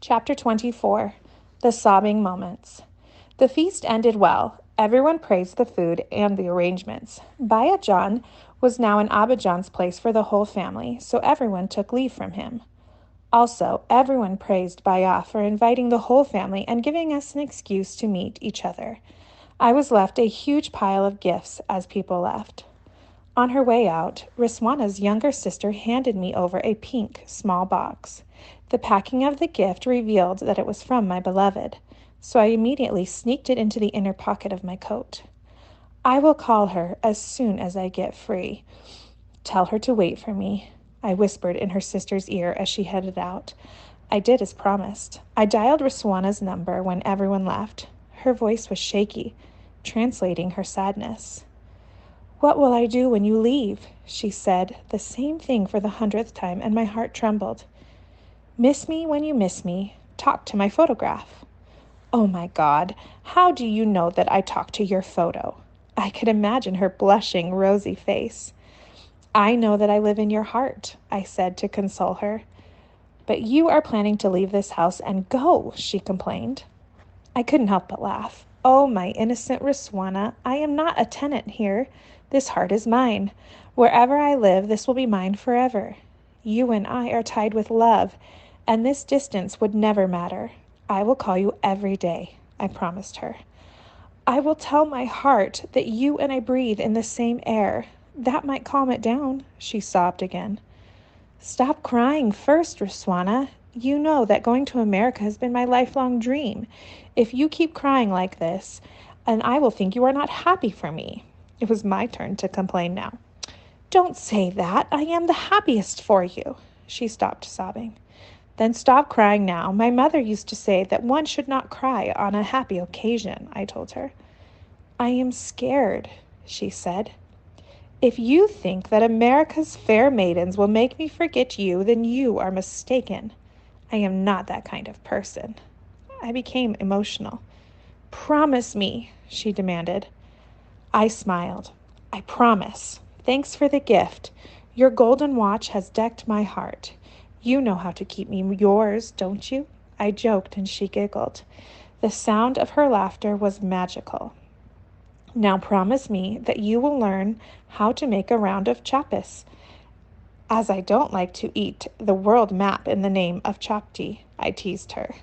Chapter 24 The Sobbing Moments. The feast ended well. Everyone praised the food and the arrangements. Baya John was now in Abba place for the whole family, so everyone took leave from him. Also, everyone praised Baya for inviting the whole family and giving us an excuse to meet each other. I was left a huge pile of gifts as people left. On her way out, Riswana's younger sister handed me over a pink small box. The packing of the gift revealed that it was from my beloved, so I immediately sneaked it into the inner pocket of my coat. I will call her as soon as I get free. Tell her to wait for me, I whispered in her sister's ear as she headed out. I did as promised. I dialed Riswana's number when everyone left. Her voice was shaky, translating her sadness. "What will I do when you leave?" she said, the same thing for the 100th time, and my heart trembled. "Miss me when you miss me. Talk to my photograph." Oh my God, how do you know that I talk to your photo? I could imagine her blushing, rosy face. "I know that I live in your heart," I said to console her. "But you are planning to leave this house and go," she complained. I couldn't help but laugh. Oh, my innocent Riswana, I am not a tenant here. This heart is mine. Wherever I live, this will be mine forever. You and I are tied with love, and this distance would never matter. I will call you every day, I promised her. I will tell my heart that you and I breathe in the same air. That might calm it down, she sobbed again. Stop crying first, Riswana. You know that going to America has been my lifelong dream. If you keep crying like this, and I will think you are not happy for me. It was my turn to complain now. Don't say that. I am the happiest for you. She stopped sobbing. Then stop crying now. My mother used to say that one should not cry on a happy occasion, I told her. I am scared, she said. If you think that America's fair maidens will make me forget you, then you are mistaken. I am not that kind of person. I became emotional. Promise me, she demanded. I smiled. I promise. Thanks for the gift. Your golden watch has decked my heart. You know how to keep me yours, don't you? I joked and she giggled. The sound of her laughter was magical. Now promise me that you will learn how to make a round of chapas, as I don't like to eat the world map in the name of chapti, I teased her.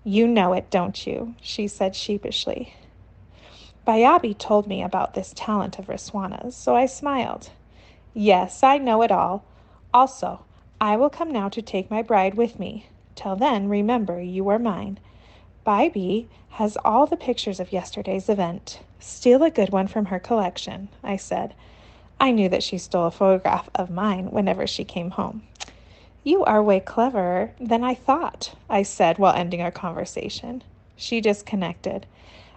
You know it, don't you? She said sheepishly. Bayabi told me about this talent of Riswana's, so I smiled. Yes, I know it all. Also, I will come now to take my bride with me. Till then, remember, you are mine. Bybee has all the pictures of yesterday's event. Steal a good one from her collection, I said. I knew that she stole a photograph of mine whenever she came home. You are way cleverer than I thought, I said while ending our conversation. She disconnected.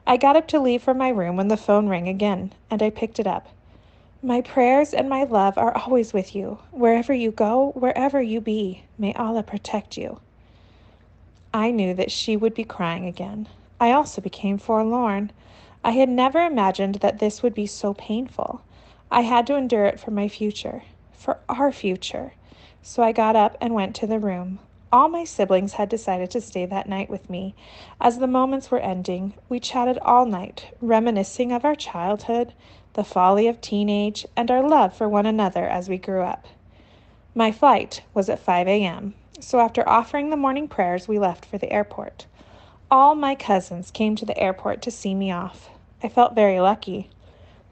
I got up to leave for my room when the phone rang again, and I picked it up. My prayers and my love are always with you. Wherever you go, wherever you be, may Allah protect you. I knew that she would be crying again. I also became forlorn. I had never imagined that this would be so painful. I had to endure it for my future, for our future. So I got up and went to the room. All my siblings had decided to stay that night with me. As the moments were ending, we chatted all night, reminiscing of our childhood, the folly of teenage, and our love for one another as we grew up. My flight was at 5 a.m., so after offering the morning prayers, we left for the airport. All my cousins came to the airport to see me off. I felt very lucky.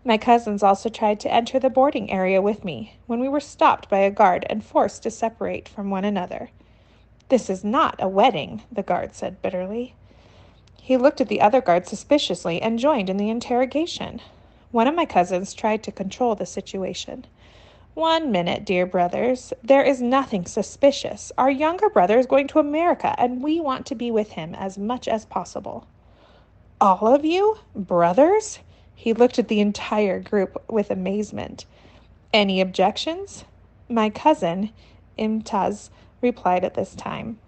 My cousins also tried to enter the boarding area with me when we were stopped by a guard and forced to separate from one another. This is not a wedding, the guard said bitterly. He looked at the other guard suspiciously and joined in the interrogation. One of my cousins tried to control the situation. 1 minute, dear brothers. There is nothing suspicious. Our younger brother is going to America, and we want to be with him as much as possible. All of you? Brothers? He looked at the entire group with amazement. Any objections? My cousin, Imtaz, replied at this time.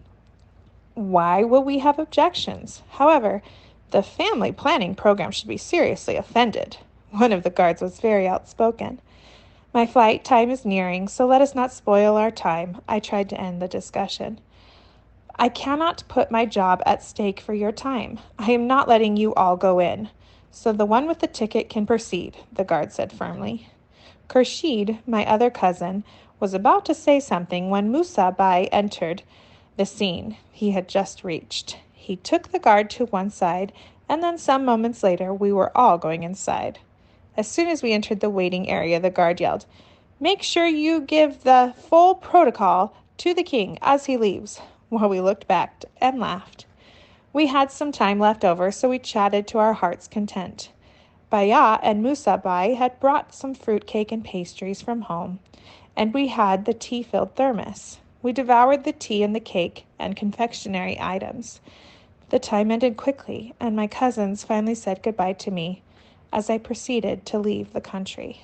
Why will we have objections? However, the family planning program should be seriously offended. One of the guards was very outspoken. My flight time is nearing, so let us not spoil our time. I tried to end the discussion. I cannot put my job at stake for your time. I am not letting you all go in. So the one with the ticket can proceed, the guard said firmly. Khurshid, my other cousin, was about to say something when Musa Bai entered the scene he had just reached. He took the guard to one side, and then some moments later we were all going inside. As soon as we entered the waiting area, the guard yelled, "Make sure you give the full protocol to the king as he leaves." Well, we looked back and laughed. We had some time left over, so we chatted to our heart's content. Baya and Musa Bai had brought some fruit cake and pastries from home, and we had the tea-filled thermos. We devoured the tea and the cake and confectionery items. The time ended quickly, and my cousins finally said goodbye to me as I proceeded to leave the country.